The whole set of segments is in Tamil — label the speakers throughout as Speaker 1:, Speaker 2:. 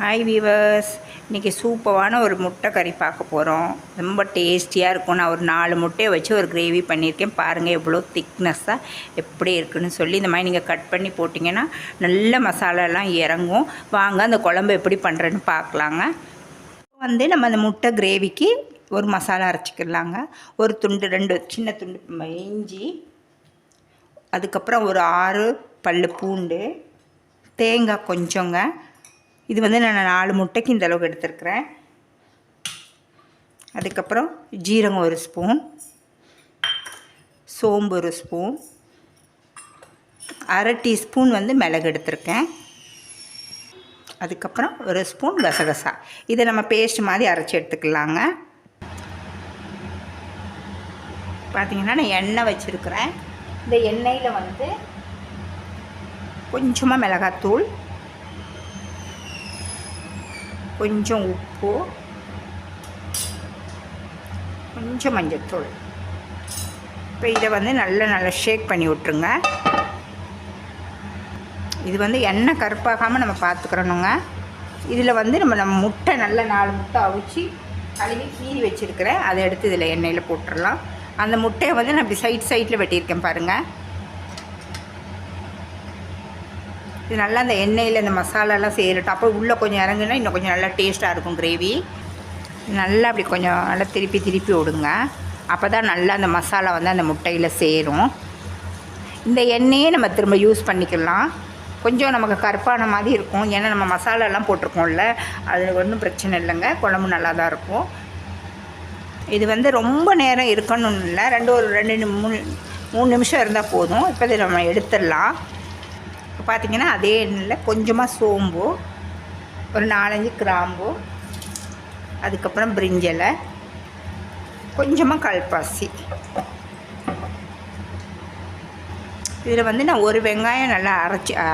Speaker 1: ஹாய் வீவர்ஸ், இன்றைக்கி சூப்பரான ஒரு முட்டை கறி பார்க்க போகிறோம். ரொம்ப டேஸ்டியாக இருக்கும். நான் ஒரு 4 முட்டையை வச்சு ஒரு கிரேவி பண்ணியிருக்கேன். பாருங்கள் எவ்வளோ திக்னஸ்ஸாக எப்படி இருக்குதுன்னு சொல்லி. இந்த மாதிரி நீங்கள் கட் பண்ணி போட்டிங்கன்னா நல்ல மசாலாலாம் இறங்கும். வாங்க அந்த குழம்பு எப்படி பண்ணுறேன்னு பார்க்கலாங்க. நம்ம அந்த முட்டை கிரேவிக்கு ஒரு மசாலா அரைச்சிக்கலாங்க. ஒரு துண்டு 2 சின்ன துண்டு இஞ்சி, அதுக்கப்புறம் ஒரு 6 பல் பூண்டு, தேங்காய் கொஞ்சங்க. இது நான் 4 முட்டைக்கு இந்த அளவுக்கு எடுத்துருக்கிறேன். அதுக்கப்புறம் ஜீரகம் 1 ஸ்பூன், சோம்பு 1 ஸ்பூன், அரை டீஸ்பூன் மிளகு எடுத்திருக்கேன். அதுக்கப்புறம் 1 ஸ்பூன் கசகசா. இதை நம்ம பேஸ்ட் மாதிரி அரைச்சி எடுத்துக்கலாங்க. பார்த்திங்கன்னா நான் எண்ணெய் வச்சுருக்கிறேன். இந்த எண்ணெயில் கொஞ்சமாக மிளகாத்தூள், கொஞ்சம் உப்பு, கொஞ்சம் மஞ்சள்தூள். இப்போ இதை நல்லா ஷேக் பண்ணி விட்ருங்க. இது எண்ணெய் கருப்பாகாமல் நம்ம பார்த்துக்கிறணுங்க. இதில் நம்ம முட்டை நல்லா 4 முட்டை அவிச்சு கழுவி கீறி வச்சுருக்கிறேன். அதை எடுத்து இதில் எண்ணெயில் போட்டுடலாம். அந்த முட்டையை நான் இப்படி சைடில் வெட்டியிருக்கேன் பாருங்கள். இது நல்லா அந்த எண்ணெயில் இந்த மசாலாலாம் சேரட்டும். அப்போ உள்ளே கொஞ்சம் இறங்குனா இன்னும் கொஞ்சம் நல்லா டேஸ்ட்டாக இருக்கும் கிரேவி. நல்லா அப்படி கொஞ்சம் நல்லா திருப்பி விடுங்க. அப்போ தான் நல்லா அந்த மசாலா அந்த முட்டையில் சேரும். இந்த எண்ணெயே நம்ம திரும்ப யூஸ் பண்ணிக்கலாம். கொஞ்சம் நமக்கு கருப்பான மாதிரி இருக்கும், ஏன்னா நம்ம மசாலாலாம் போட்டிருக்கோம்ல. அது ஒன்றும் பிரச்சனை இல்லைங்க, குழம்பு நல்லா தான் இருக்கும். இது ரொம்ப நேரம் இருக்கணும்னு இல்லை, 2-3 நிமிஷம் இருந்தால் போதும். இப்போ இதை நம்ம எடுத்துடலாம். இப்போ பார்த்திங்கன்னா அதே எண்ணெயில் கொஞ்சமாக சோம்பு, ஒரு 4-5 கிராம்பு, அதுக்கப்புறம் பிரிஞ்சலை, கொஞ்சமாக கல்பாசி. இதில் நான் ஒரு வெங்காயம் நல்லா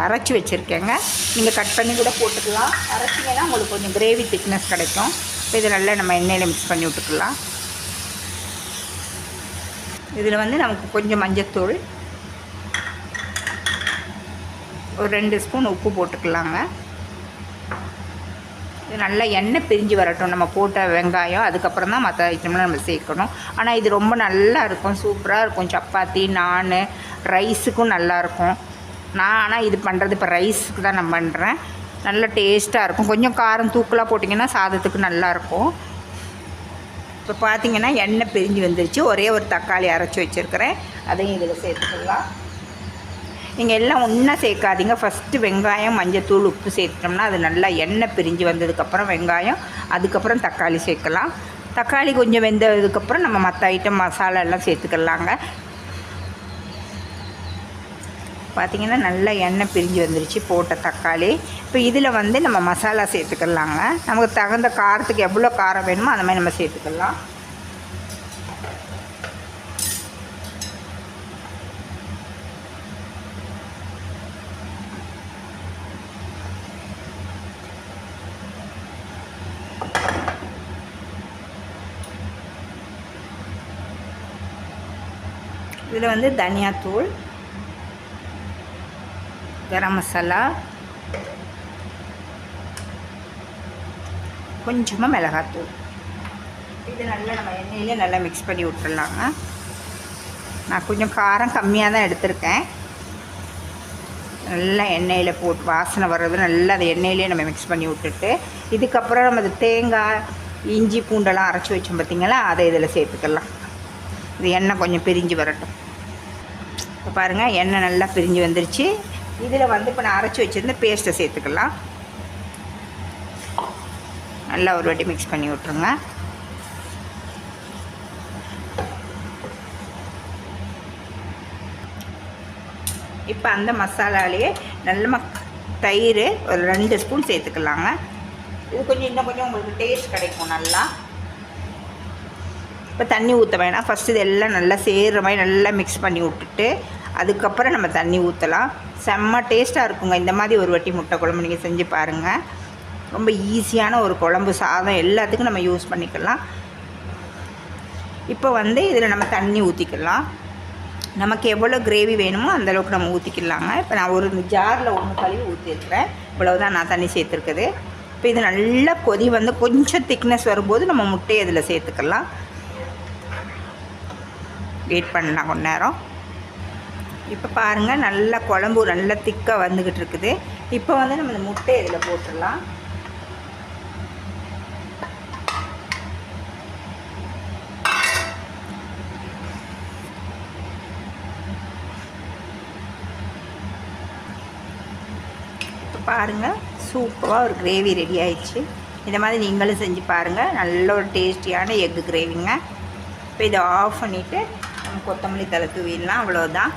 Speaker 1: அரைச்சி வச்சுருக்கேங்க. நீங்கள் கட் பண்ணி கூட போட்டுக்கலாம். அரைச்சிங்கன்னா உங்களுக்கு கொஞ்சம் கிரேவி திக்னஸ் கிடைக்கும். இப்போ இதை நல்லா நம்ம எண்ணெயில் மிக்ஸ் பண்ணி விட்டுக்கலாம். இதில் நமக்கு கொஞ்சம் மஞ்சத்தூள், ஒரு 2 ஸ்பூன் உப்பு போட்டுக்கலாங்க. இது நல்லா எண்ணெய் பிரிஞ்சு வரட்டும். நம்ம போட்ட வெங்காயம் அதுக்கப்புறம் தான் மற்ற ஐட்டம்லாம் நம்ம சேர்க்கணும். ஆனால் இது ரொம்ப நல்லா இருக்கும், சூப்பராக இருக்கும். சப்பாத்தி, நான், ரைஸுக்கும் நல்லாயிருக்கும். ஆனால் இது பண்ணுறது இப்போ ரைஸுக்கு தான் நான் பண்ணுறேன். நல்லா டேஸ்ட்டாக இருக்கும். கொஞ்சம் காரம் தூக்கலாக போட்டிங்கன்னா சாதத்துக்கு நல்லாயிருக்கும். இப்போ பார்த்திங்கன்னா எண்ணெய் பிரிஞ்சு வந்துருச்சு. ஒரே ஒரு தக்காளி அரைச்சி வச்சுருக்கிறேன், அதையும் இதில் சேர்த்துக்கலாம். நீங்கள் எல்லாம் ஒன்றா சேர்க்காதீங்க. ஃபஸ்ட்டு வெங்காயம், மஞ்சத்தூள், உப்பு சேர்த்துட்டோம்னா அது நல்லா எண்ணெய் பிரிஞ்சு வந்ததுக்கப்புறம் வெங்காயம், அதுக்கப்புறம் தக்காளி சேர்க்கலாம். தக்காளி கொஞ்சம் வெந்ததுக்கப்புறம் நம்ம மற்ற ஐட்டம் மசாலா எல்லாம் சேர்த்துக்கலாங்க. பார்த்திங்கன்னா நல்லா எண்ணெய் பிரிஞ்சு வந்துருச்சு போட்ட தக்காளி. இப்போ இதில் நம்ம மசாலா சேர்த்துக்கலாங்க. நமக்கு தகுந்த காரத்துக்கு எவ்வளோ காரம் வேணுமோ அந்த மாதிரி நம்ம சேர்த்துக்கலாம். இதில் தனியாத்தூள், கரம் மசாலா, கொஞ்சமாக மிளகாத்தூள். இது நல்லா நம்ம எண்ணெயிலே நல்லா மிக்ஸ் பண்ணி விட்டுடலாங்க. நான் கொஞ்சம் காரம் கம்மியாக தான் எடுத்திருக்கேன். நல்லா எண்ணெயில் போட்டு வாசனை வர்றது நல்லா அதை எண்ணெயிலே நம்ம மிக்ஸ் பண்ணி விட்டுட்டு, இதுக்கப்புறம் நம்ம தேங்காய், இஞ்சி, பூண்டெல்லாம் அரைச்சி வச்சோம் பார்த்திங்களா, அதை இதில் சேர்த்துக்கலாம். இது எண்ணெய் கொஞ்சம் பிரிஞ்சு வரட்டும். இப்போ பாருங்கள் எண்ணெய் நல்லா பிரிஞ்சு வந்துருச்சு. இதில் இப்போ நான் அரைச்சி வச்சுருந்த பேஸ்ட்டை சேர்த்துக்கலாம். நல்லா ஒரு வாட்டி மிக்ஸ் பண்ணி விட்ருங்க. இப்போ அந்த மசாலாலேயே நல்ல தயிர் ஒரு 2 ஸ்பூன் சேர்த்துக்கலாங்க. இது கொஞ்சம் இன்னும் கொஞ்சம் உங்களுக்கு டேஸ்ட் கிடைக்கும் நல்லா. இப்போ தண்ணி ஊற்ற வேணாம். ஃபஸ்ட்டு இதெல்லாம் நல்லா சேர்கிற மாதிரி நல்லா மிக்ஸ் பண்ணி விட்டுட்டு அதுக்கப்புறம் நம்ம தண்ணி ஊற்றலாம். செம்ம டேஸ்ட்டாக இருக்குங்க. இந்த மாதிரி ஒரு வாட்டி முட்டை குழம்பு நீங்கள் செஞ்சு பாருங்கள். ரொம்ப ஈஸியான ஒரு குழம்பு, சாதம் எல்லாத்துக்கும் நம்ம யூஸ் பண்ணிக்கலாம். இப்போ இதில் நம்ம தண்ணி ஊற்றிக்கலாம். நமக்கு எவ்வளோ கிரேவி வேணுமோ அந்தளவுக்கு நம்ம ஊற்றிக்கலாங்க. இப்போ நான் ஒரு ஜாரில் 1 கழுவி ஊற்றிருக்கிறேன். இவ்வளவு தான் நான் தண்ணி சேர்த்துருக்குது. இப்போ இப்போ இது நல்லா கொதி வந்து கொஞ்சம் திக்னஸ் வரும்போது நம்ம முட்டையை இதில் சேர்த்துக்கலாம். வெயிட் பண்ணலாம் கொஞ்ச நேரம். இப்போ பாருங்கள், நல்லா குழம்பு நல்லா திக்காக வந்துக்கிட்டு இருக்குது. இப்போ வந்து நம்ம இந்த முட்டையை இதில் போட்டுடலாம். இப்போ பாருங்கள், சூப்பராக ஒரு கிரேவி ரெடி ஆயிடுச்சு. இந்த மாதிரி நீங்களும் செஞ்சு பாருங்கள். நல்ல ஒரு டேஸ்டியான எக்கு கிரேவிங்க. இப்போ இதை ஆஃப் பண்ணிவிட்டு நம்ம கொத்தமல்லி தழை தூவிடலாம். அவ்வளோதான்.